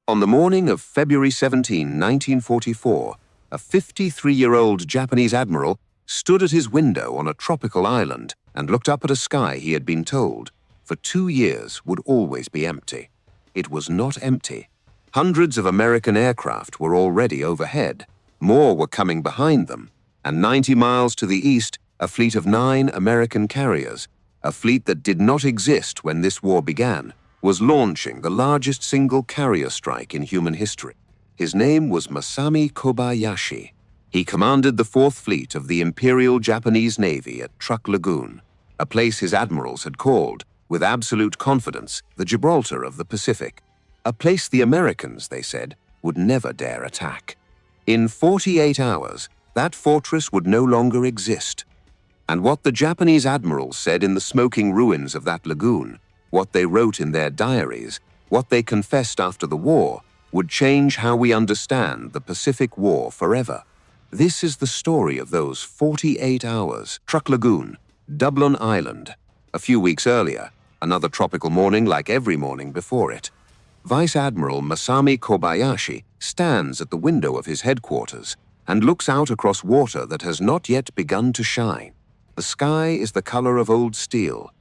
On the morning of February 17, 1944, a 53-year-old Japanese admiral stood at his window on a tropical island and looked up at a sky he had been told, for 2 years, would always be empty. It was not empty. Hundreds of American aircraft were already overhead. More were coming behind them, and 90 miles to the east, a fleet of 9 American carriers, a fleet that did not exist when this war began, was launching the largest single carrier strike in human history. His name was Masami Kobayashi. He commanded the 4th Fleet of the Imperial Japanese Navy at Truk Lagoon, a place his admirals had called, with absolute confidence, the Gibraltar of the Pacific, a place the Americans, they said, would never dare attack. In 48 hours, that fortress would no longer exist. And what the Japanese admirals said in the smoking ruins of that lagoon, what they wrote in their diaries, what they confessed after the war, would change how we understand the Pacific War forever. This is the story of those 48 hours. Truk Lagoon, Dublin Island. A few weeks earlier, another tropical morning like every morning before it. Vice Admiral Masami Kobayashi stands at the window of his headquarters and looks out across water that has not yet begun to shine. The sky is the color of old steel.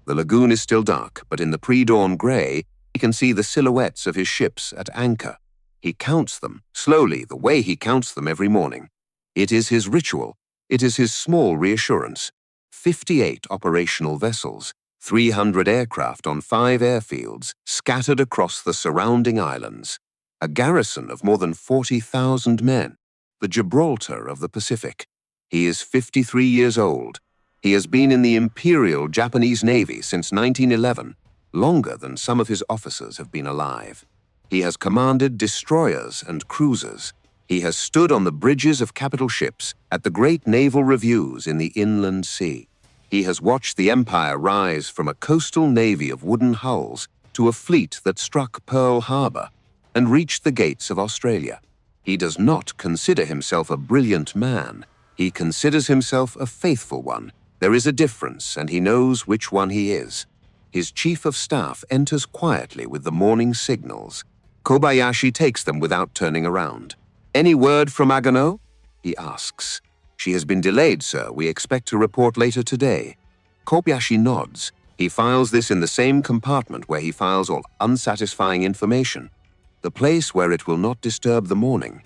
The lagoon is still dark, but in the pre-dawn gray, he can see the silhouettes of his ships at anchor. He counts them, slowly, the way he counts them every morning. It is his ritual. It is his small reassurance. 58 operational vessels, 300 aircraft on 5 airfields, scattered across the surrounding islands. A garrison of more than 40,000 men. The Gibraltar of the Pacific. He is 53 years old. He has been in the Imperial Japanese Navy since 1911, longer than some of his officers have been alive. He has commanded destroyers and cruisers. He has stood on the bridges of capital ships at the great naval reviews in the inland sea. He has watched the empire rise from a coastal navy of wooden hulls to a fleet that struck Pearl Harbor and reached the gates of Australia. He does not consider himself a brilliant man. He considers himself a faithful one. There is a difference, and he knows which one he is. His chief of staff enters quietly with the morning signals. Kobayashi takes them without turning around. "Any word from Agano?" he asks. "She has been delayed, sir. We expect to report later today." Kobayashi nods. He files this in the same compartment where he files all unsatisfying information, the place where it will not disturb the morning.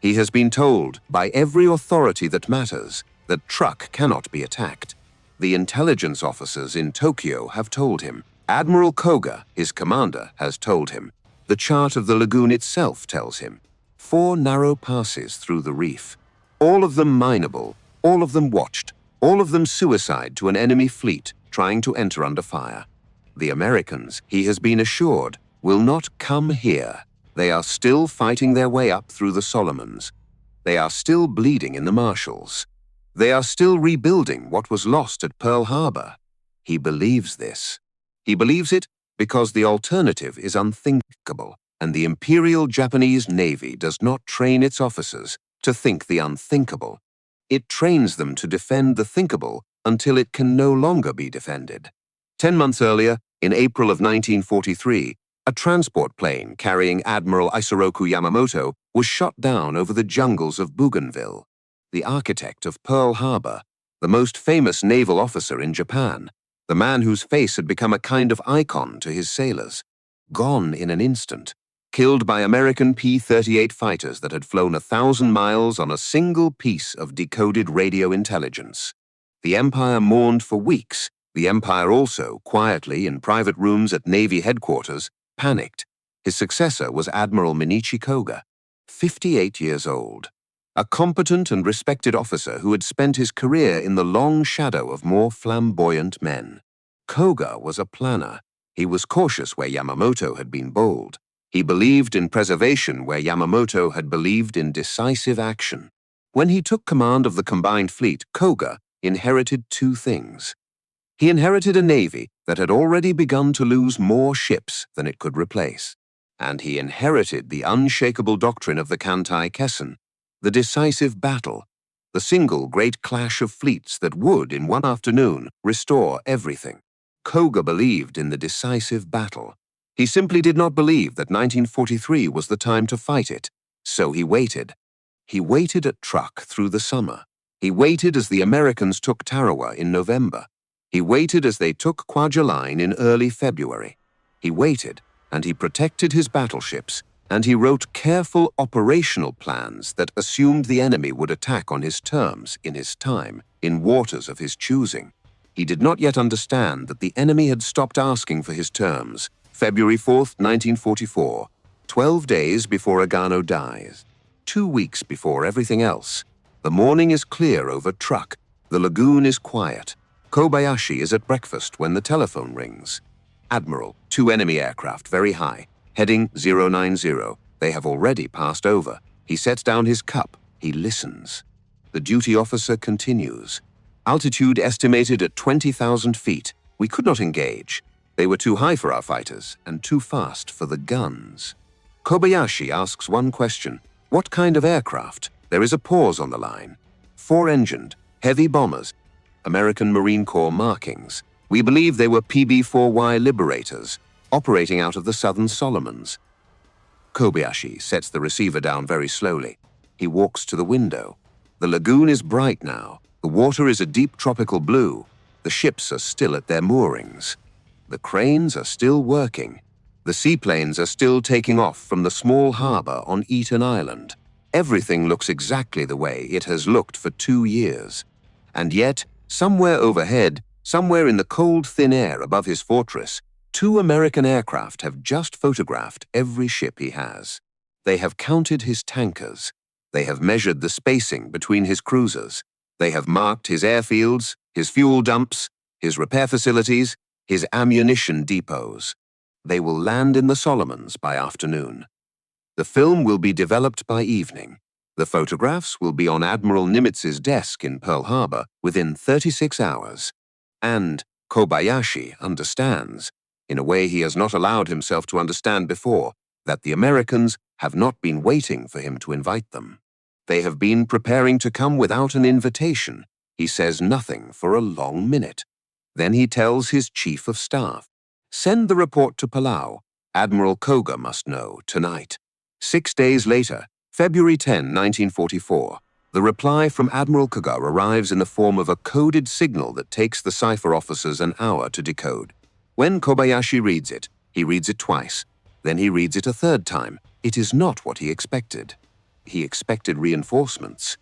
He has been told by every authority that matters that Truk cannot be attacked. The intelligence officers in Tokyo have told him. Admiral Koga, his commander, has told him. The chart of the lagoon itself tells him. 4 narrow passes through the reef. All of them mineable, all of them watched, all of them suicide to an enemy fleet trying to enter under fire. The Americans, he has been assured, will not come here. They are still fighting their way up through the Solomons. They are still bleeding in the Marshalls. They are still rebuilding what was lost at Pearl Harbor. He believes this. He believes it because the alternative is unthinkable, and the Imperial Japanese Navy does not train its officers to think the unthinkable. It trains them to defend the thinkable until it can no longer be defended. 10 months earlier, in April of 1943, a transport plane carrying Admiral Isoroku Yamamoto was shot down over the jungles of Bougainville. The architect of Pearl Harbor, the most famous naval officer in Japan, the man whose face had become a kind of icon to his sailors, gone in an instant, killed by American P-38 fighters that had flown 1,000 miles on a single piece of decoded radio intelligence. The Empire mourned for weeks. The Empire also, quietly in private rooms at Navy headquarters, panicked. His successor was Admiral Minichi Koga, 58 years old. A competent and respected officer who had spent his career in the long shadow of more flamboyant men. Koga was a planner. He was cautious where Yamamoto had been bold. He believed in preservation where Yamamoto had believed in decisive action. When he took command of the combined fleet, Koga inherited 2 things. He inherited a navy that had already begun to lose more ships than it could replace. And he inherited the unshakable doctrine of the Kantai-Kessen, the decisive battle, the single great clash of fleets that would, in one afternoon, restore everything. Koga believed in the decisive battle. He simply did not believe that 1943 was the time to fight it, so he waited. He waited at Truk through the summer. He waited as the Americans took Tarawa in November. He waited as they took Kwajalein in early February. He waited, and he protected his battleships, and he wrote careful operational plans that assumed the enemy would attack on his terms, in his time, in waters of his choosing. He did not yet understand that the enemy had stopped asking for his terms, February 4th, 1944, 12 days before Agano dies, 2 weeks before everything else. The morning is clear over Truk. The lagoon is quiet. Kobayashi is at breakfast when the telephone rings. Admiral, 2 enemy aircraft very high, heading 090. They have already passed over. He sets down his cup. He listens. The duty officer continues. Altitude estimated at 20,000 feet. We could not engage. They were too high for our fighters and too fast for the guns. Kobayashi asks one question. What kind of aircraft? There is a pause on the line. 4-engined, heavy bombers. American Marine Corps markings. We believe they were PB-4Y Liberators, operating out of the Southern Solomons. Kobayashi sets the receiver down very slowly. He walks to the window. The lagoon is bright now. The water is a deep tropical blue. The ships are still at their moorings. The cranes are still working. The seaplanes are still taking off from the small harbor on Eaton Island. Everything looks exactly the way it has looked for 2 years. And yet, somewhere overhead, somewhere in the cold, thin air above his fortress, 2 American aircraft have just photographed every ship he has. They have counted his tankers. They have measured the spacing between his cruisers. They have marked his airfields, his fuel dumps, his repair facilities, his ammunition depots. They will land in the Solomons by afternoon. The film will be developed by evening. The photographs will be on Admiral Nimitz's desk in Pearl Harbor within 36 hours. And Kobayashi understands, in a way he has not allowed himself to understand before, that the Americans have not been waiting for him to invite them. They have been preparing to come without an invitation. He says nothing for a long minute. Then he tells his chief of staff, "Send the report to Palau. Admiral Koga must know tonight." 6 days later, February 10, 1944, the reply from Admiral Koga arrives in the form of a coded signal that takes the cipher officers an hour to decode. When Kobayashi reads it, he reads it twice. Then he reads it a third time. It is not what he expected. He expected reinforcements.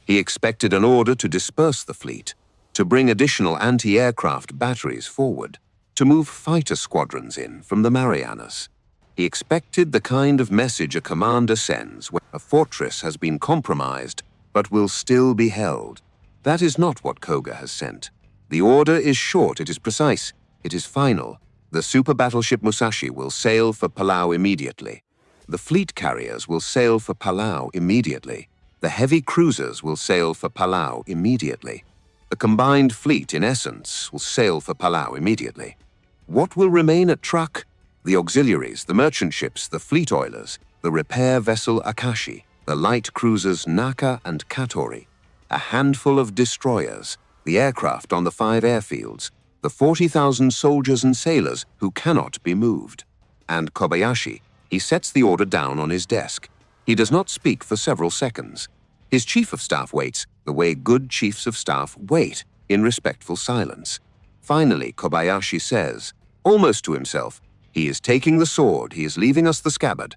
He expected an order to disperse the fleet, to bring additional anti-aircraft batteries forward, to move fighter squadrons in from the Marianas. He expected the kind of message a commander sends when a fortress has been compromised but will still be held. That is not what Koga has sent. The order is short, it is precise, it is final. The super battleship Musashi will sail for Palau immediately. The fleet carriers will sail for Palau immediately. The heavy cruisers will sail for Palau immediately. The combined fleet, in essence, will sail for Palau immediately. What will remain at Truk? The auxiliaries, the merchant ships, the fleet oilers, the repair vessel Akashi, the light cruisers Naka and Katori, a handful of destroyers, the aircraft on the 5 airfields, the 40,000 soldiers and sailors who cannot be moved. And Kobayashi, he sets the order down on his desk. He does not speak for several seconds. His chief of staff waits, the way good chiefs of staff wait, in respectful silence. Finally, Kobayashi says, almost to himself, "He is taking the sword, he is leaving us the scabbard."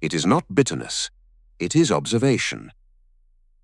It is not bitterness, it is observation.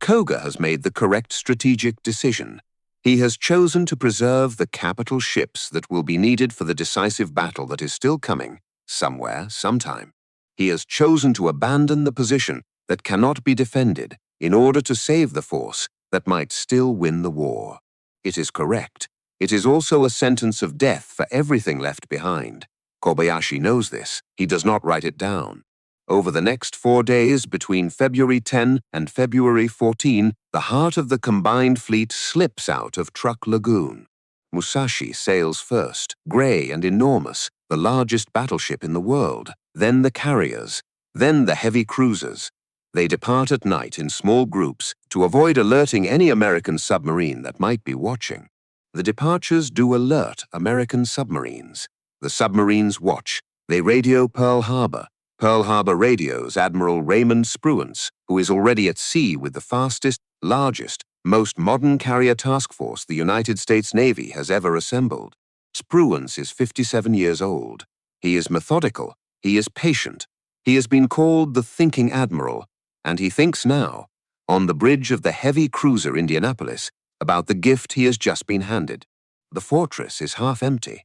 Koga has made the correct strategic decision. He has chosen to preserve the capital ships that will be needed for the decisive battle that is still coming, somewhere, sometime. He has chosen to abandon the position that cannot be defended in order to save the force that might still win the war. It is correct. It is also a sentence of death for everything left behind. Kobayashi knows this. He does not write it down. Over the next 4 days, between February 10 and February 14, the heart of the combined fleet slips out of Truk Lagoon. Musashi sails first, gray and enormous, the largest battleship in the world, then the carriers, then the heavy cruisers. They depart at night in small groups to avoid alerting any American submarine that might be watching. The departures do alert American submarines. The submarines watch. They radio Pearl Harbor. Pearl Harbor radios Admiral Raymond Spruance, who is already at sea with the fastest, largest, most modern carrier task force the United States Navy has ever assembled. Spruance is 57 years old. He is methodical. He is patient. He has been called the thinking admiral, and he thinks now, on the bridge of the heavy cruiser Indianapolis, about the gift he has just been handed. The fortress is half empty.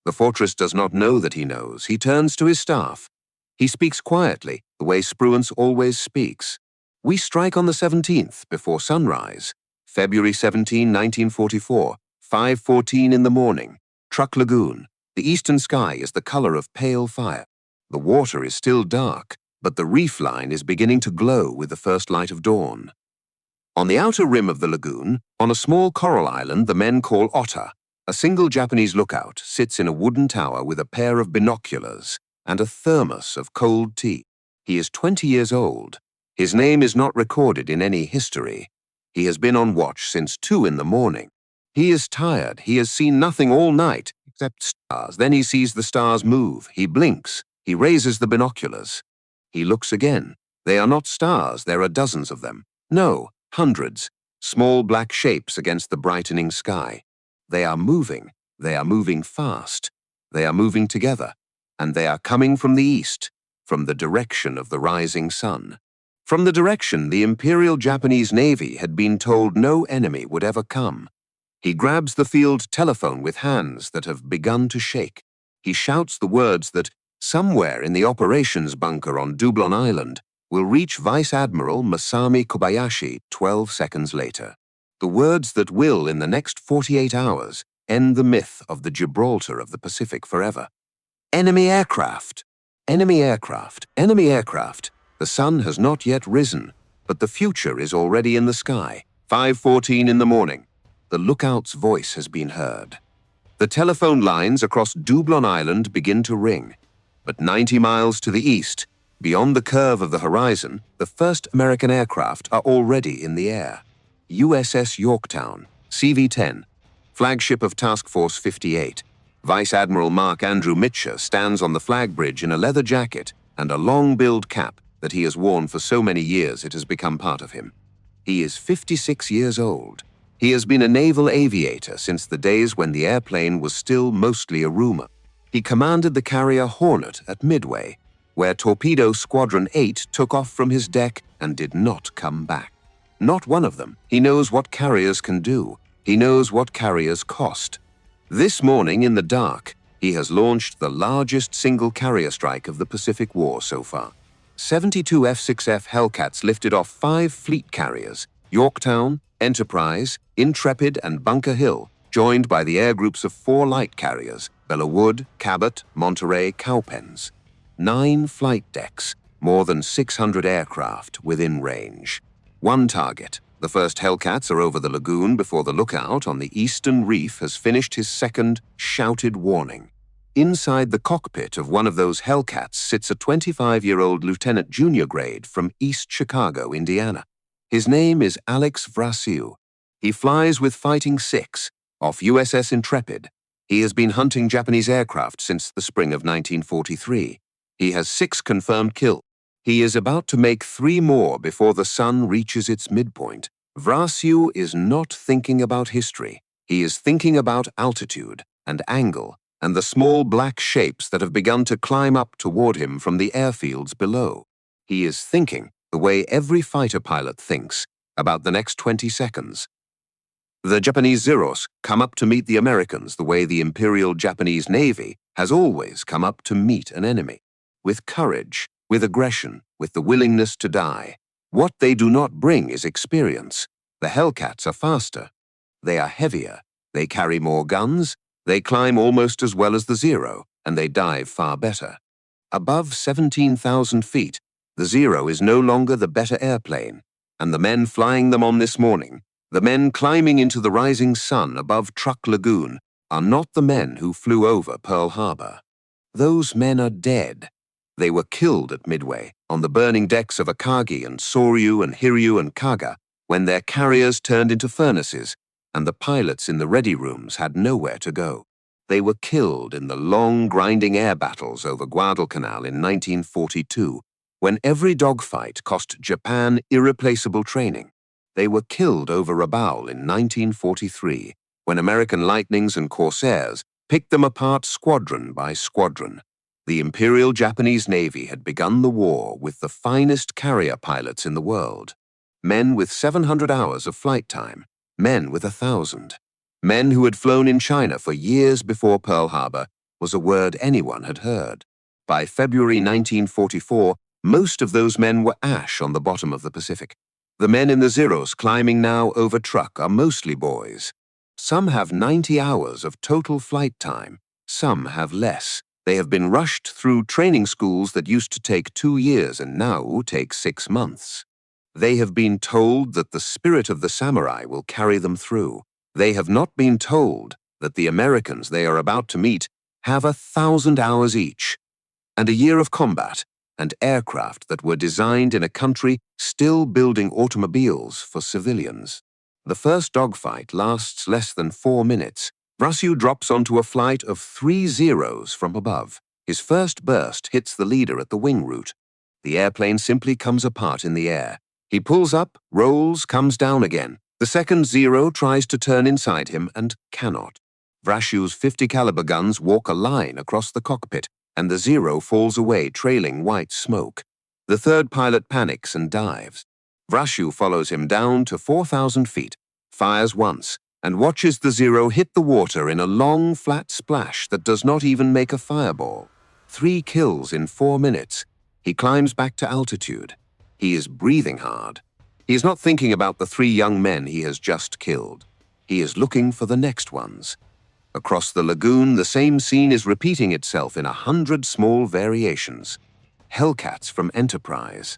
The fortress does not know that he knows. He turns to his staff. He speaks quietly, the way Spruance always speaks. We strike on the 17th, before sunrise. February 17, 1944, 5:14 in the morning. Truk Lagoon. The eastern sky is the color of pale fire. The water is still dark, but the reef line is beginning to glow with the first light of dawn. On the outer rim of the lagoon, on a small coral island the men call Otter, a single Japanese lookout sits in a wooden tower with a pair of binoculars and a thermos of cold tea. He is 20 years old. His name is not recorded in any history. He has been on watch since 2 in the morning. He is tired. He has seen nothing all night, except stars. Then he sees the stars move. He blinks. He raises the binoculars. He looks again. They are not stars. There are dozens of them. No, hundreds. Small black shapes against the brightening sky. They are moving. They are moving fast. They are moving together. And they are coming from the east, from the direction of the rising sun. From the direction the Imperial Japanese Navy had been told no enemy would ever come. He grabs the field telephone with hands that have begun to shake. He shouts the words that, somewhere in the operations bunker on Dublin Island, will reach Vice Admiral Masami Kobayashi 12 seconds later. The words that will, in the next 48 hours, end the myth of the Gibraltar of the Pacific forever. Enemy aircraft! Enemy aircraft! Enemy aircraft! The sun has not yet risen, but the future is already in the sky. 5:14 in the morning. The lookout's voice has been heard. The telephone lines across Dublin Island begin to ring. But 90 miles to the east, beyond the curve of the horizon, the first American aircraft are already in the air. USS Yorktown, CV-10, flagship of Task Force 58. Vice Admiral Mark Andrew Mitcher stands on the flag bridge in a leather jacket and a long-billed cap that he has worn for so many years it has become part of him. He is 56 years old. He has been a naval aviator since the days when the airplane was still mostly a rumor. He commanded the carrier Hornet at Midway, where Torpedo Squadron 8 took off from his deck and did not come back. Not one of them. He knows what carriers can do. He knows what carriers cost. This morning in the dark, he has launched the largest single carrier strike of the Pacific War so far. 72 F-6F Hellcats lifted off 5 fleet carriers, Yorktown, Enterprise, Intrepid, and Bunker Hill, joined by the air groups of 4 light carriers, Belleau Wood, Cabot, Monterey, Cowpens. 9 flight decks, more than 600 aircraft within range. 1 target. The first Hellcats are over the lagoon before the lookout on the eastern reef has finished his second shouted warning. Inside the cockpit of one of those Hellcats sits a 25-year-old lieutenant junior grade from East Chicago, Indiana. His name is Alex Vrasiu. He flies with Fighting 6 off USS Intrepid. He has been hunting Japanese aircraft since the spring of 1943. He has 6 confirmed kills. He is about to make 3 more before the sun reaches its midpoint. Vrasiu is not thinking about history. He is thinking about altitude and angle and the small black shapes that have begun to climb up toward him from the airfields below. He is thinking the way every fighter pilot thinks about the next 20 seconds. The Japanese Zeros come up to meet the Americans the way the Imperial Japanese Navy has always come up to meet an enemy. With courage, with aggression, with the willingness to die. What they do not bring is experience. The Hellcats are faster. They are heavier. They carry more guns. They climb almost as well as the Zero, and they dive far better. Above 17,000 feet, the Zero is no longer the better airplane, and the men flying them on this morning, the men climbing into the rising sun above Truk Lagoon, are not the men who flew over Pearl Harbor. Those men are dead. They were killed at Midway, on the burning decks of Akagi and Soryu and Hiryu and Kaga, when their carriers turned into furnaces, and the pilots in the ready rooms had nowhere to go. They were killed in the long, grinding air battles over Guadalcanal in 1942, when every dogfight cost Japan irreplaceable training. They were killed over Rabaul in 1943, when American Lightnings and Corsairs picked them apart squadron by squadron. The Imperial Japanese Navy had begun the war with the finest carrier pilots in the world. Men with 700 hours of flight time, men with 1,000. Men who had flown in China for years before Pearl Harbor was a word anyone had heard. By February 1944, most of those men were ash on the bottom of the Pacific. The men in the Zeros climbing now over Truk are mostly boys. Some have 90 hours of total flight time. Some have less. They have been rushed through training schools that used to take 2 years and now take 6 months. They have been told that the spirit of the samurai will carry them through. They have not been told that the Americans they are about to meet have 1,000 hours each, and a year of combat, and aircraft that were designed in a country still building automobiles for civilians. The first dogfight lasts less than 4 minutes. Vrasyu drops onto a flight of 3 Zeros from above. His first burst hits the leader at the wing root. The airplane simply comes apart in the air. He pulls up, rolls, comes down again. The second Zero tries to turn inside him and cannot. Vrasyu's 50 caliber guns walk a line across the cockpit, and the Zero falls away trailing white smoke. The third pilot panics and dives. Vrasyu follows him down to 4,000 feet, fires once, and watches the Zero hit the water in a long, flat splash that does not even make a fireball. 3 kills in 4 minutes. He climbs back to altitude. He is breathing hard. He is not thinking about the 3 young men he has just killed. He is looking for the next ones. Across the lagoon, the same scene is repeating itself in 100 small variations. Hellcats from Enterprise.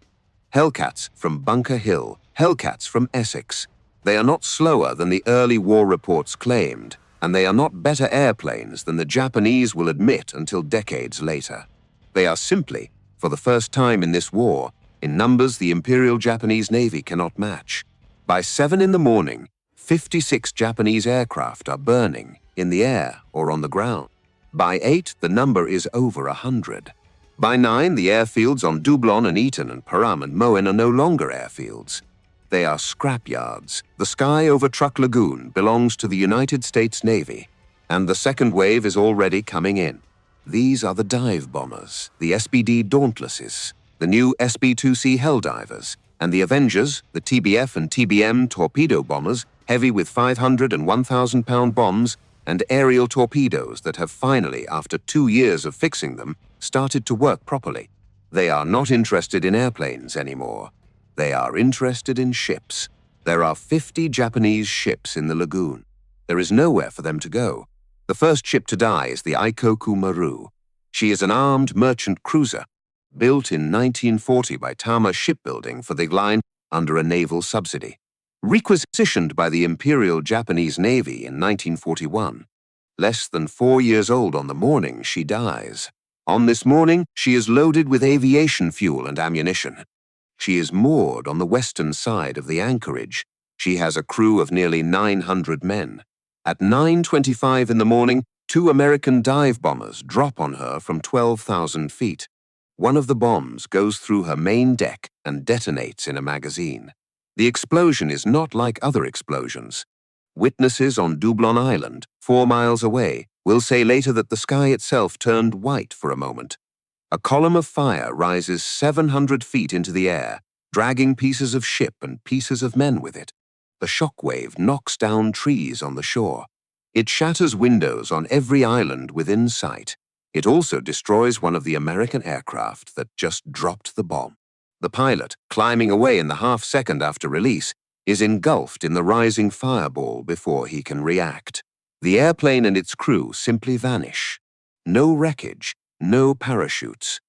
Hellcats from Bunker Hill. Hellcats from Essex. They are not slower than the early war reports claimed, and they are not better airplanes than the Japanese will admit until decades later. They are simply, for the first time in this war, in numbers the Imperial Japanese Navy cannot match. By 7 in the morning, 56 Japanese aircraft are burning, in the air or on the ground. By 8, the number is over 100. By 9, the airfields on Dublon and Eton and Param and Moen are no longer airfields. They are scrapyards. The sky over Truk Lagoon belongs to the United States Navy, and the second wave is already coming in. These are the dive bombers, the SBD Dauntlesses, the new SB-2C Helldivers, and the Avengers, the TBF and TBM torpedo bombers, heavy with 500 and 1,000-pound bombs, and aerial torpedoes that have finally, after 2 years of fixing them, started to work properly. They are not interested in airplanes anymore. They are interested in ships. There are 50 Japanese ships in the lagoon. There is nowhere for them to go. The first ship to die is the Ikoku Maru. She is an armed merchant cruiser, built in 1940 by Tama Shipbuilding for the line under a naval subsidy. Requisitioned by the Imperial Japanese Navy in 1941. Less than 4 years old on the morning she dies. On this morning, she is loaded with aviation fuel and ammunition. She is moored on the western side of the anchorage. She has a crew of nearly 900 men. At 9:25 in the morning, 2 American dive bombers drop on her from 12,000 feet. One of the bombs goes through her main deck and detonates in a magazine. The explosion is not like other explosions. Witnesses on Dublon Island, 4 miles away, will say later that the sky itself turned white for a moment. A column of fire rises 700 feet into the air, dragging pieces of ship and pieces of men with it. The shock wave knocks down trees on the shore. It shatters windows on every island within sight. It also destroys one of the American aircraft that just dropped the bomb. The pilot, climbing away in the half-second after release, is engulfed in the rising fireball before he can react. The airplane and its crew simply vanish. No wreckage, no parachutes.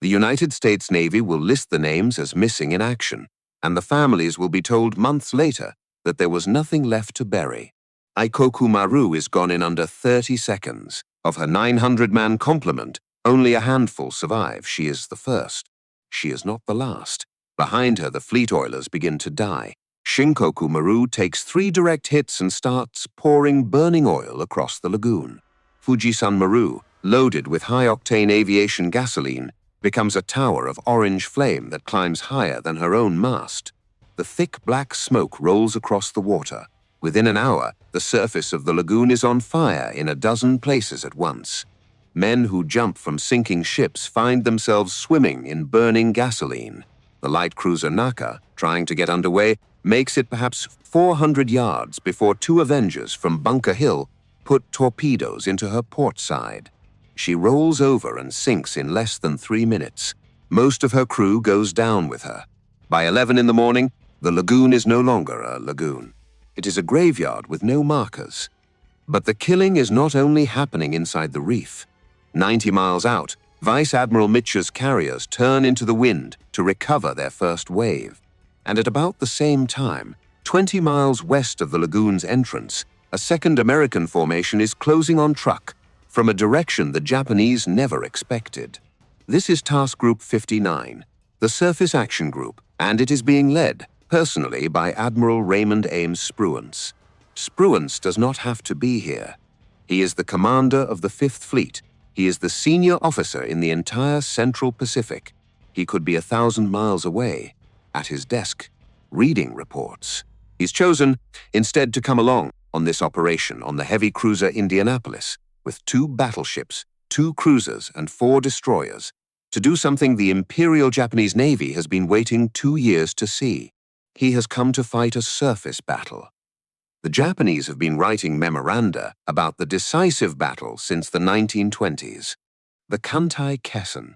The United States Navy will list the names as missing in action, and the families will be told months later that there was nothing left to bury. Ikoku Maru is gone in under 30 seconds. Of her 900-man complement, only a handful survive. She is the first. She is not the last. Behind her, the fleet oilers begin to die. Shinkoku Maru takes 3 direct hits and starts pouring burning oil across the lagoon. Fujisan Maru, loaded with high-octane aviation gasoline, becomes a tower of orange flame that climbs higher than her own mast. The thick black smoke rolls across the water. Within an hour, the surface of the lagoon is on fire in a dozen places at once. Men who jump from sinking ships find themselves swimming in burning gasoline. The light cruiser Naka, trying to get underway, makes it perhaps 400 yards before two Avengers from Bunker Hill put torpedoes into her port side. She rolls over and sinks in less than 3 minutes. Most of her crew goes down with her. By 11 in the morning, the lagoon is no longer a lagoon. It is a graveyard with no markers. But the killing is not only happening inside the reef. 90 miles out, Vice Admiral Mitchell's carriers turn into the wind to recover their first wave. And at about the same time, 20 miles west of the lagoon's entrance, a second American formation is closing on Truk from a direction the Japanese never expected. This is Task Group 59, the Surface Action Group, and it is being led, personally, by Admiral Raymond Ames Spruance. Spruance does not have to be here. He is the commander of the Fifth Fleet. He is the senior officer in the entire Central Pacific. He could be 1,000 miles away, at his desk, reading reports. He's chosen, instead, to come along on this operation on the heavy cruiser Indianapolis, with 2 battleships, 2 cruisers, and 4 destroyers, to do something the Imperial Japanese Navy has been waiting 2 years to see. He has come to fight a surface battle. The Japanese have been writing memoranda about the decisive battle since the 1920s. The Kantai Kessen,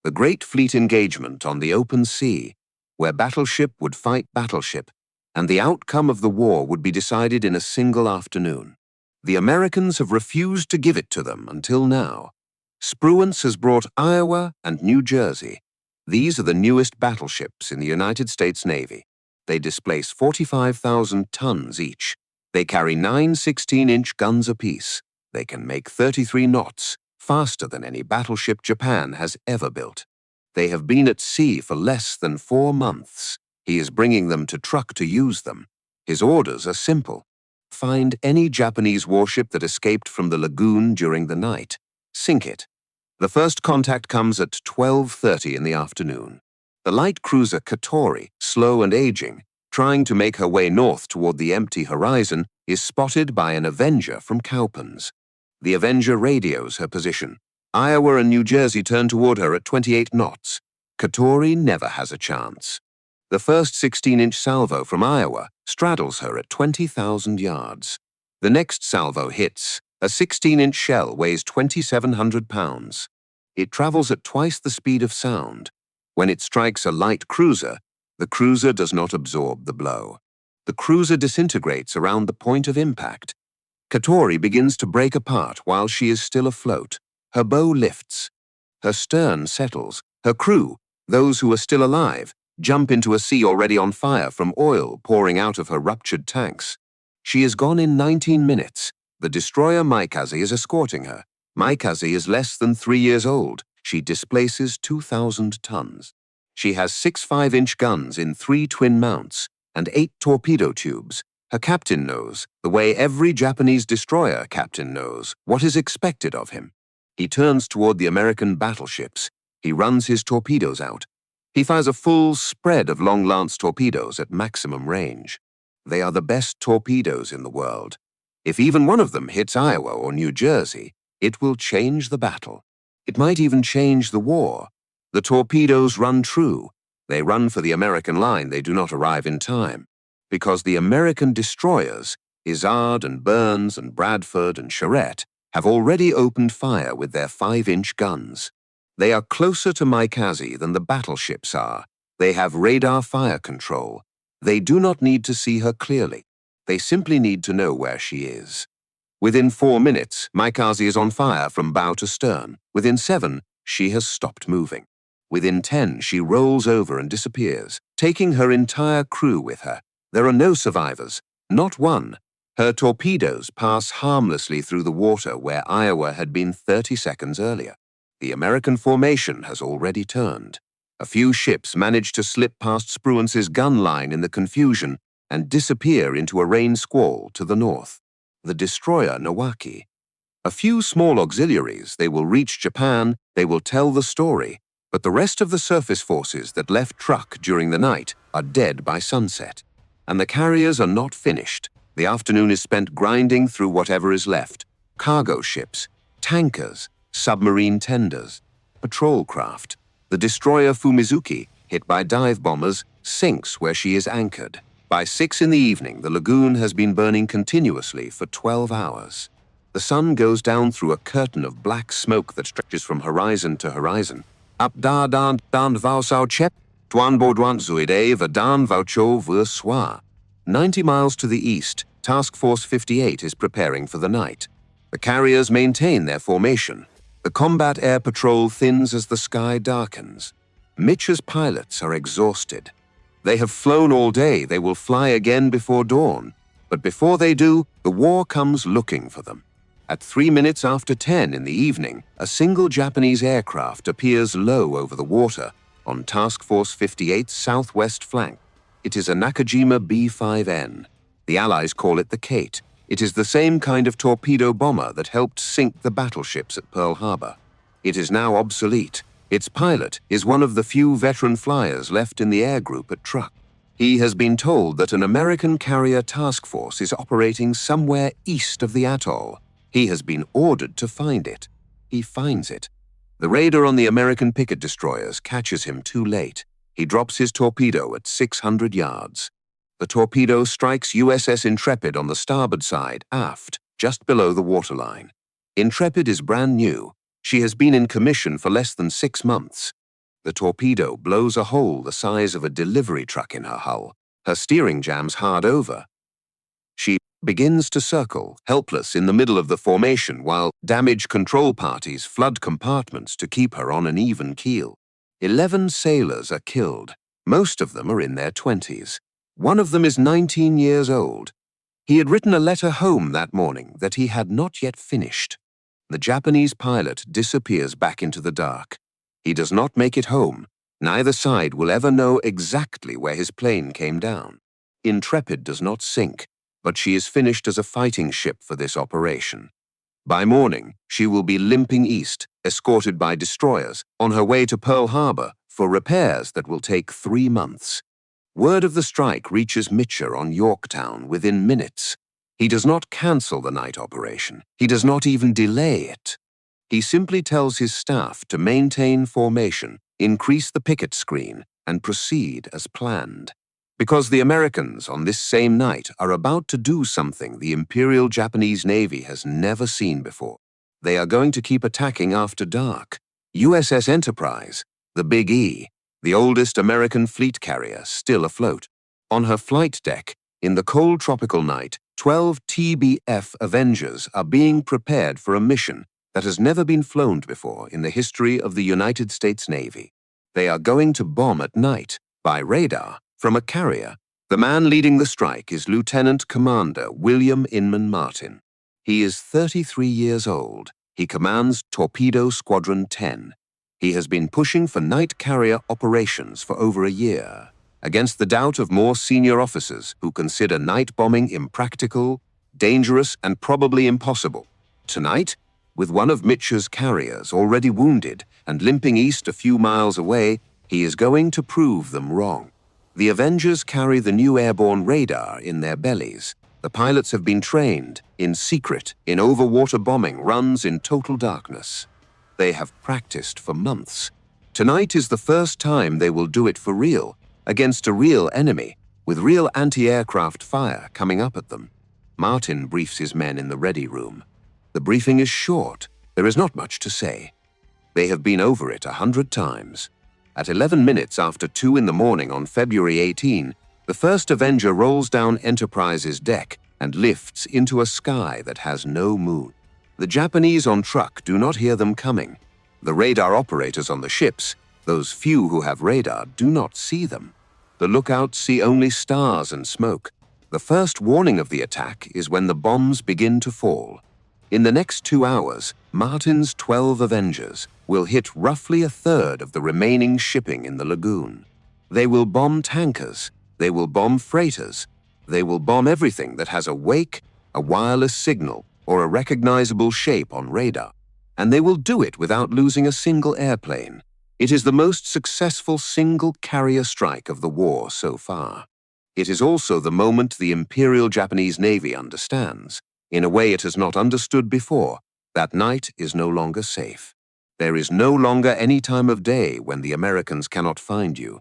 the great fleet engagement on the open sea, where battleship would fight battleship, and the outcome of the war would be decided in a single afternoon. The Americans have refused to give it to them until now. Spruance has brought Iowa and New Jersey. These are the newest battleships in the United States Navy. They displace 45,000 tons each. They carry 9 16-inch guns apiece. They can make 33 knots, faster than any battleship Japan has ever built. They have been at sea for less than 4 months. He is bringing them to Truk to use them. His orders are simple. Find any Japanese warship that escaped from the lagoon during the night. Sink it. The first contact comes at 12:30 in the afternoon. The light cruiser Katori, slow and aging, trying to make her way north toward the empty horizon, is spotted by an Avenger from Cowpens. The Avenger radios her position. Iowa and New Jersey turn toward her at 28 knots. Katori never has a chance. The first 16-inch salvo from Iowa straddles her at 20,000 yards. The next salvo hits. A 16-inch shell weighs 2,700 pounds. It travels at twice the speed of sound. When it strikes a light cruiser, the cruiser does not absorb the blow. The cruiser disintegrates around the point of impact. Katori begins to break apart while she is still afloat. Her bow lifts. Her stern settles. Her crew, those who are still alive, jump into a sea already on fire from oil pouring out of her ruptured tanks. She is gone in 19 minutes. The destroyer Maikaze is escorting her. Maikaze is less than 3 years old. She displaces 2,000 tons. She has 6 5-inch guns in 3 twin mounts and 8 torpedo tubes. Her captain knows, the way every Japanese destroyer captain knows, what is expected of him. He turns toward the American battleships. He runs his torpedoes out. He fires a full spread of long-lance torpedoes at maximum range. They are the best torpedoes in the world. If even one of them hits Iowa or New Jersey, it will change the battle. It might even change the war. The torpedoes run true. They run for the American line. They do not arrive in time. Because the American destroyers, Izard and Burns and Bradford and Charette, have already opened fire with their 5-inch guns. They are closer to Maikaze than the battleships are. They have radar fire control. They do not need to see her clearly. They simply need to know where she is. Within 4 minutes, Maikaze is on fire from bow to stern. Within 7, she has stopped moving. Within 10, she rolls over and disappears, taking her entire crew with her. There are no survivors, not one. Her torpedoes pass harmlessly through the water where Iowa had been 30 seconds earlier. The American formation has already turned. A few ships manage to slip past Spruance's gun line in the confusion and disappear into a rain squall to the north. The destroyer Nowaki. A few small auxiliaries, they will reach Japan, they will tell the story, but the rest of the surface forces that left Truk during the night are dead by sunset. And the carriers are not finished. The afternoon is spent grinding through whatever is left. Cargo ships, tankers, submarine tenders, patrol craft. The destroyer Fumizuki, hit by dive bombers, sinks where she is anchored. By 6 in the evening, the lagoon has been burning continuously for 12 hours. The sun goes down through a curtain of black smoke that stretches from horizon to horizon. Up da dan vau sao chep, tuan bo duan zuide va dan vau cho vu soir. 90 miles to the east, Task Force 58 is preparing for the night. The carriers maintain their formation. The combat air patrol thins as the sky darkens. Mitch's pilots are exhausted. They have flown all day, they will fly again before dawn. But before they do, the war comes looking for them. At 3 minutes after 10 in the evening, a single Japanese aircraft appears low over the water on Task Force 58's southwest flank. It is a Nakajima B-5N. The Allies call it the Kate. It is the same kind of torpedo bomber that helped sink the battleships at Pearl Harbor. It is now obsolete. Its pilot is one of the few veteran flyers left in the air group at Truk. He has been told that an American carrier task force is operating somewhere east of the atoll. He has been ordered to find it. He finds it. The raider on the American picket destroyers catches him too late. He drops his torpedo at 600 yards. The torpedo strikes USS Intrepid on the starboard side, aft, just below the waterline. Intrepid is brand new. She has been in commission for less than 6 months. The torpedo blows a hole the size of a delivery truck in her hull. Her steering jams hard over. She begins to circle, helpless in the middle of the formation, while damage control parties flood compartments to keep her on an even keel. 11 sailors are killed. Most of them are in their 20s. One of them is 19 years old. He had written a letter home that morning that he had not yet finished. The Japanese pilot disappears back into the dark. He does not make it home. Neither side will ever know exactly where his plane came down. Intrepid does not sink, but she is finished as a fighting ship for this operation. By morning, she will be limping east, escorted by destroyers, on her way to Pearl Harbor for repairs that will take 3 months. Word of the strike reaches Mitcher on Yorktown within minutes. He does not cancel the night operation. He does not even delay it. He simply tells his staff to maintain formation, increase the picket screen, and proceed as planned. Because the Americans on this same night are about to do something the Imperial Japanese Navy has never seen before. They are going to keep attacking after dark. USS Enterprise, the Big E, the oldest American fleet carrier, still afloat. On her flight deck, in the cold tropical night, 12 TBF Avengers are being prepared for a mission that has never been flown before in the history of the United States Navy. They are going to bomb at night, by radar, from a carrier. The man leading the strike is Lieutenant Commander William Inman Martin. He is 33 years old. He commands Torpedo Squadron 10. He has been pushing for night carrier operations for over a year, against the doubt of more senior officers who consider night bombing impractical, dangerous, and probably impossible. Tonight, with one of Mitcher's carriers already wounded and limping east a few miles away, he is going to prove them wrong. The Avengers carry the new airborne radar in their bellies. The pilots have been trained, in secret, in overwater bombing runs in total darkness. They have practiced for months. Tonight is the first time they will do it for real, against a real enemy, with real anti-aircraft fire coming up at them. Martin briefs his men in the ready room. The briefing is short. There is not much to say. They have been over it 100 times. At 11 minutes after 2 in the morning on February 18, the first Avenger rolls down Enterprise's deck and lifts into a sky that has no moon. The Japanese on Truk do not hear them coming. The radar operators on the ships, those few who have radar, do not see them. The lookouts see only stars and smoke. The first warning of the attack is when the bombs begin to fall. In the next 2 hours, Martin's 12 Avengers will hit roughly a third of the remaining shipping in the lagoon. They will bomb tankers. They will bomb freighters. They will bomb everything that has a wake, a wireless signal, or a recognizable shape on radar. And they will do it without losing a single airplane. It is the most successful single carrier strike of the war so far. It is also the moment the Imperial Japanese Navy understands, in a way it has not understood before, that night is no longer safe. There is no longer any time of day when the Americans cannot find you.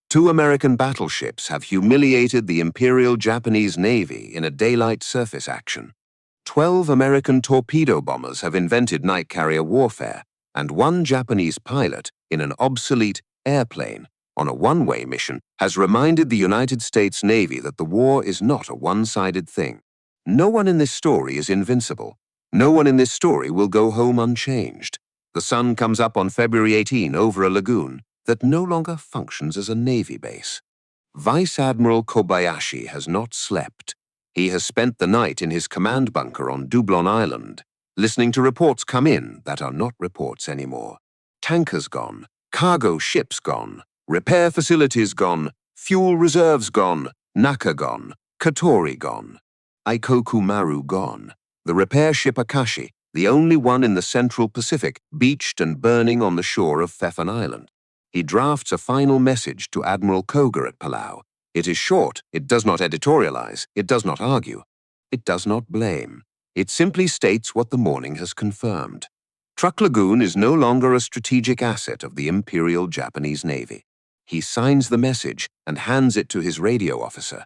2 American battleships have humiliated the Imperial Japanese Navy in a daylight surface action. 12 American torpedo bombers have invented night carrier warfare, and 1 Japanese pilot in an obsolete airplane on a one-way mission has reminded the United States Navy that the war is not a one-sided thing. No one in this story is invincible. No one in this story will go home unchanged. The sun comes up on February 18 over a lagoon that no longer functions as a Navy base. Vice Admiral Kobayashi has not slept. He has spent the night in his command bunker on Dublon Island, listening to reports come in that are not reports anymore. Tankers gone, cargo ships gone, repair facilities gone, fuel reserves gone, Naka gone, Katori gone, Aikoku Maru gone. The repair ship Akashi, the only one in the Central Pacific, beached and burning on the shore of Pfeffern Island. He drafts a final message to Admiral Koga at Palau. It is short, it does not editorialize, it does not argue, it does not blame. It simply states what the morning has confirmed. Truk Lagoon is no longer a strategic asset of the Imperial Japanese Navy. He signs the message and hands it to his radio officer.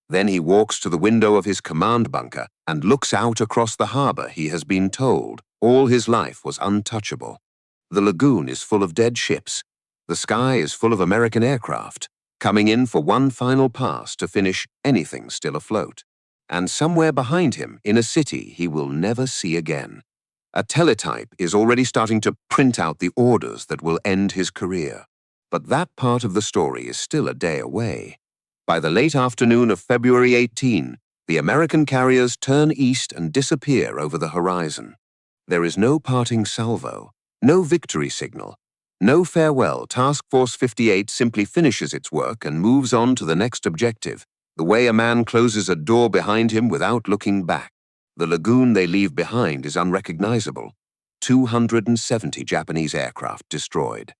Then he walks to the window of his command bunker and looks out across the harbor he has been told all his life was untouchable. The lagoon is full of dead ships. The sky is full of American aircraft, coming in for one final pass to finish anything still afloat. And somewhere behind him, in a city he will never see again, a teletype is already starting to print out the orders that will end his career. But that part of the story is still a day away. By the late afternoon of February 18, the American carriers turn east and disappear over the horizon. There is no parting salvo, no victory signal, no farewell. Task Force 58 simply finishes its work and moves on to the next objective, the way a man closes a door behind him without looking back. The lagoon they leave behind is unrecognizable. 270 Japanese aircraft destroyed.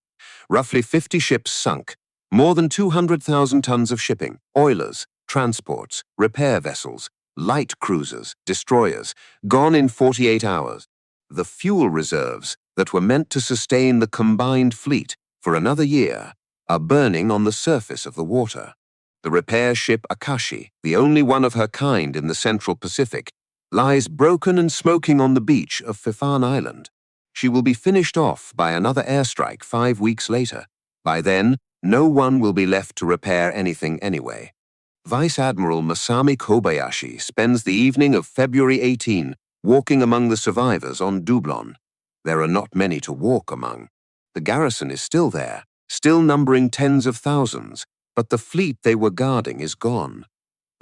Roughly 50 ships sunk. More than 200,000 tons of shipping, oilers, transports, repair vessels, light cruisers, destroyers, gone in 48 hours. The fuel reserves that were meant to sustain the combined fleet for another year are burning on the surface of the water. The repair ship Akashi, the only one of her kind in the Central Pacific, lies broken and smoking on the beach of Pfeffern Island. She will be finished off by another airstrike 5 weeks later. By then, no one will be left to repair anything anyway. Vice Admiral Masami Kobayashi spends the evening of February 18 walking among the survivors on Dublon. There are not many to walk among. The garrison is still there, still numbering tens of thousands, but the fleet they were guarding is gone.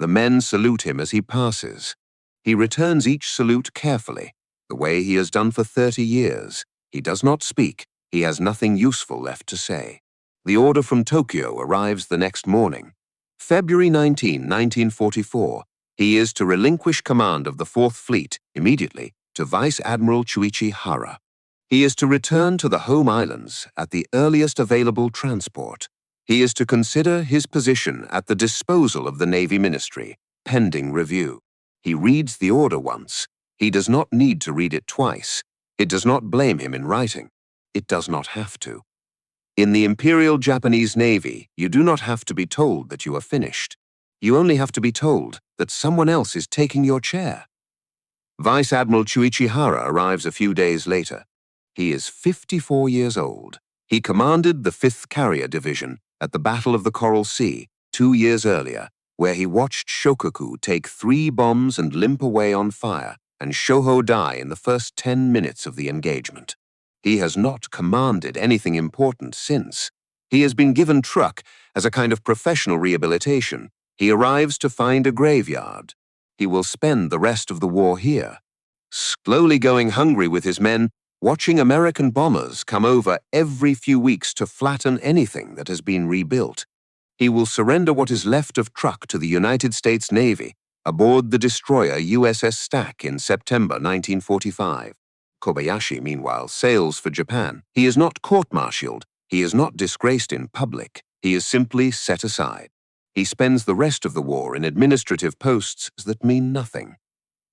The men salute him as he passes. He returns each salute carefully, the way he has done for 30 years. He does not speak. He has nothing useful left to say. The order from Tokyo arrives the next morning. February 19, 1944, he is to relinquish command of the 4th Fleet immediately to Vice Admiral Chuichi Hara. He is to return to the home islands at the earliest available transport. He is to consider his position at the disposal of the Navy Ministry, pending review. He reads the order once. He does not need to read it twice. It does not blame him in writing. It does not have to. In the Imperial Japanese Navy, you do not have to be told that you are finished. You only have to be told that someone else is taking your chair. Vice Admiral Chuichi Hara arrives a few days later. He is 54 years old. He commanded the 5th Carrier Division at the Battle of the Coral Sea 2 years earlier, where he watched Shokaku take 3 bombs and limp away on fire, and Shoho die in the first 10 minutes of the engagement. He has not commanded anything important since. He has been given Truk as a kind of professional rehabilitation. He arrives to find a graveyard. He will spend the rest of the war here, slowly going hungry with his men, watching American bombers come over every few weeks to flatten anything that has been rebuilt. He will surrender what is left of Truk to the United States Navy aboard the destroyer USS Stack in September 1945. Kobayashi, meanwhile, sails for Japan. He is not court-martialed. He is not disgraced in public. He is simply set aside. He spends the rest of the war in administrative posts that mean nothing.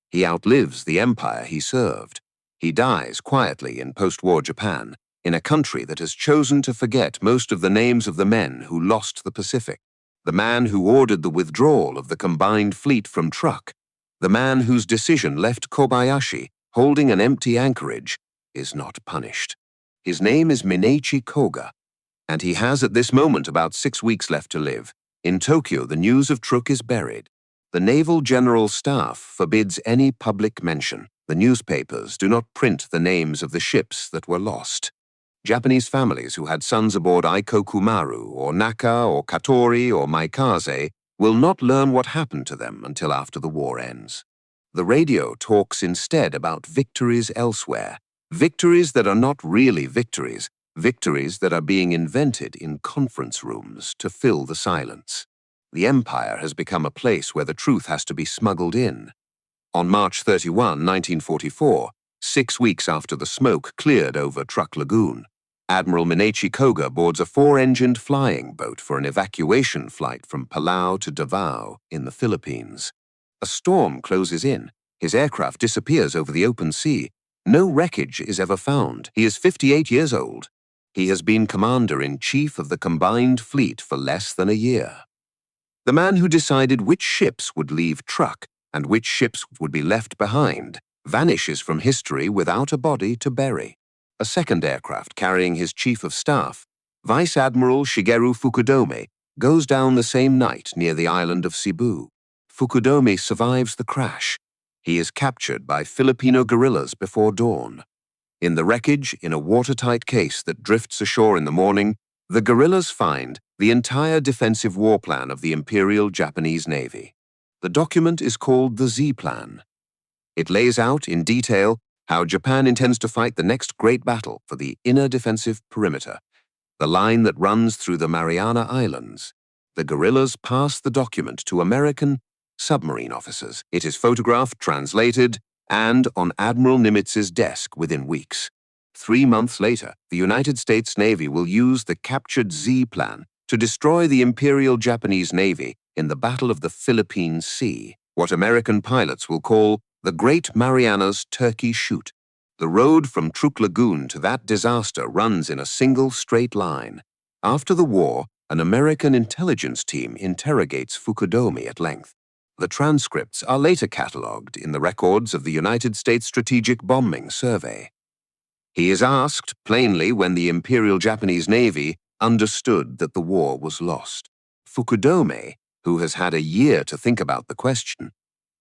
He outlives the empire he served. He dies quietly in post-war Japan, in a country that has chosen to forget most of the names of the men who lost the Pacific. The man who ordered the withdrawal of the combined fleet from Truk, the man whose decision left Kobayashi holding an empty anchorage, is not punished. His name is Minechi Koga, and he has at this moment about 6 weeks left to live. In Tokyo, the news of Truk is buried. The Naval General Staff forbids any public mention. The newspapers do not print the names of the ships that were lost. Japanese families who had sons aboard Aikokumaru or Naka or Katori or Maikaze will not learn what happened to them until after the war ends. The radio talks instead about victories elsewhere, victories that are not really victories, victories that are being invented in conference rooms to fill the silence. The empire has become a place where the truth has to be smuggled in. On March 31, 1944, 6 weeks after the smoke cleared over Truk Lagoon, Admiral Minechi Koga boards a 4-engined flying boat for an evacuation flight from Palau to Davao in the Philippines. A storm closes in. His aircraft disappears over the open sea. No wreckage is ever found. He is 58 years old. He has been Commander-in-Chief of the combined fleet for less than a year. The man who decided which ships would leave Truk and which ships would be left behind vanishes from history without a body to bury. A second aircraft carrying his Chief of Staff, Vice Admiral Shigeru Fukudome, goes down the same night near the island of Cebu. Fukudome survives the crash. He is captured by Filipino guerrillas before dawn. In the wreckage, in a watertight case that drifts ashore in the morning, the guerrillas find the entire defensive war plan of the Imperial Japanese Navy. The document is called the Z Plan. It lays out in detail how Japan intends to fight the next great battle for the inner defensive perimeter, the line that runs through the Mariana Islands. The guerrillas pass the document to American submarine officers. It is photographed, translated, and on Admiral Nimitz's desk within weeks. 3 months later, the United States Navy will use the captured Z Plan to destroy the Imperial Japanese Navy in the Battle of the Philippine Sea, what American pilots will call the Great Marianas Turkey Shoot. The road from Truk Lagoon to that disaster runs in a single straight line. After the war, an American intelligence team interrogates Fukudome at length. The transcripts are later catalogued in the records of the United States Strategic Bombing Survey. He is asked plainly when the Imperial Japanese Navy understood that the war was lost. Fukudome, who has had a year to think about the question,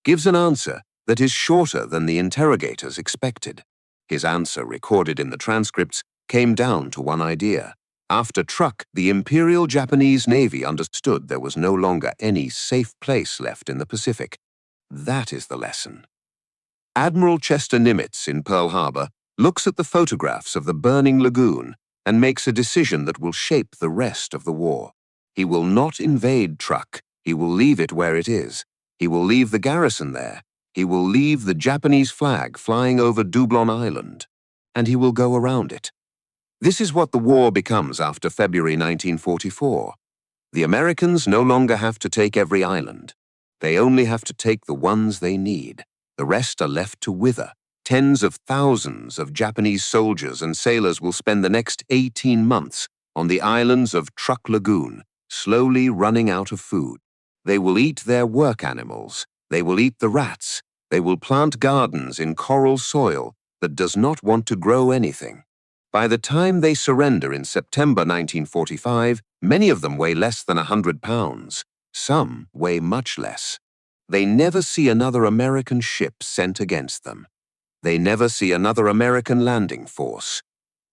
gives an answer that is shorter than the interrogators expected. His answer, recorded in the transcripts, came down to one idea. After Truk, the Imperial Japanese Navy understood there was no longer any safe place left in the Pacific. That is the lesson. Admiral Chester Nimitz in Pearl Harbor looks at the photographs of the burning lagoon and makes a decision that will shape the rest of the war. He will not invade Truk. He will leave it where it is. He will leave the garrison there. He will leave the Japanese flag flying over Dublon Island. And he will go around it. This is what the war becomes after February 1944. The Americans no longer have to take every island. They only have to take the ones they need. The rest are left to wither. Tens of thousands of Japanese soldiers and sailors will spend the next 18 months on the islands of Truk Lagoon, slowly running out of food. They will eat their work animals. They will eat the rats. They will plant gardens in coral soil that does not want to grow anything. By the time they surrender in September 1945, many of them weigh less than 100 pounds. Some weigh much less. They never see another American ship sent against them. They never see another American landing force.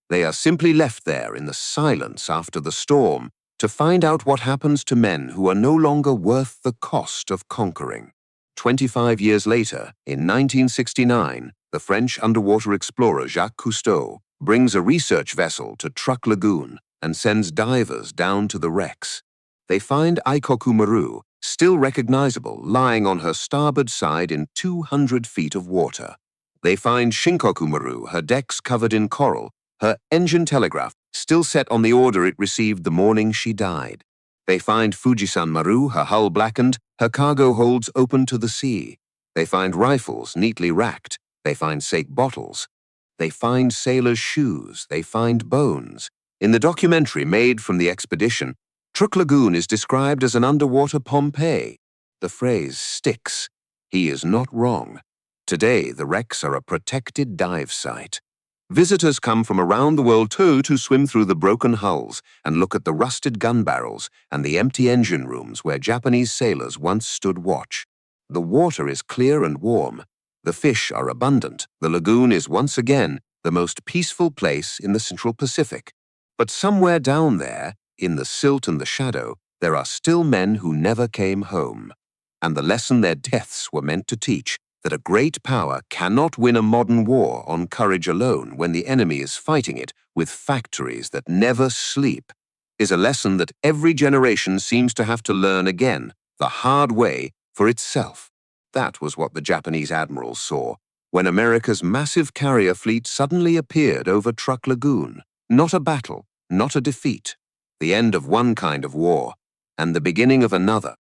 They are simply left there in the silence after the storm to find out what happens to men who are no longer worth the cost of conquering. 25 years later, in 1969, the French underwater explorer Jacques Cousteau brings a research vessel to Truk Lagoon and sends divers down to the wrecks. They find Aikokumaru still recognizable, lying on her starboard side in 200 feet of water. They find Shinkoku Maru, her decks covered in coral, her engine telegraph still set on the order it received the morning she died. They find Fujisan Maru, her hull blackened, her cargo holds open to the sea. They find rifles neatly racked. They find sake bottles. They find sailors' shoes. They find bones. In the documentary made from the expedition, Truk Lagoon is described as an underwater Pompeii. The phrase sticks. He is not wrong. Today, the wrecks are a protected dive site. Visitors come from around the world too to swim through the broken hulls and look at the rusted gun barrels and the empty engine rooms where Japanese sailors once stood watch. The water is clear and warm. The fish are abundant. The lagoon is once again the most peaceful place in the Central Pacific. But somewhere down there, in the silt and the shadow, there are still men who never came home. And the lesson their deaths were meant to teach, that a great power cannot win a modern war on courage alone when the enemy is fighting it with factories that never sleep, is a lesson that every generation seems to have to learn again, the hard way, for itself. That was what the Japanese admirals saw when America's massive carrier fleet suddenly appeared over Truk Lagoon. Not a battle, not a defeat. The end of one kind of war, and the beginning of another.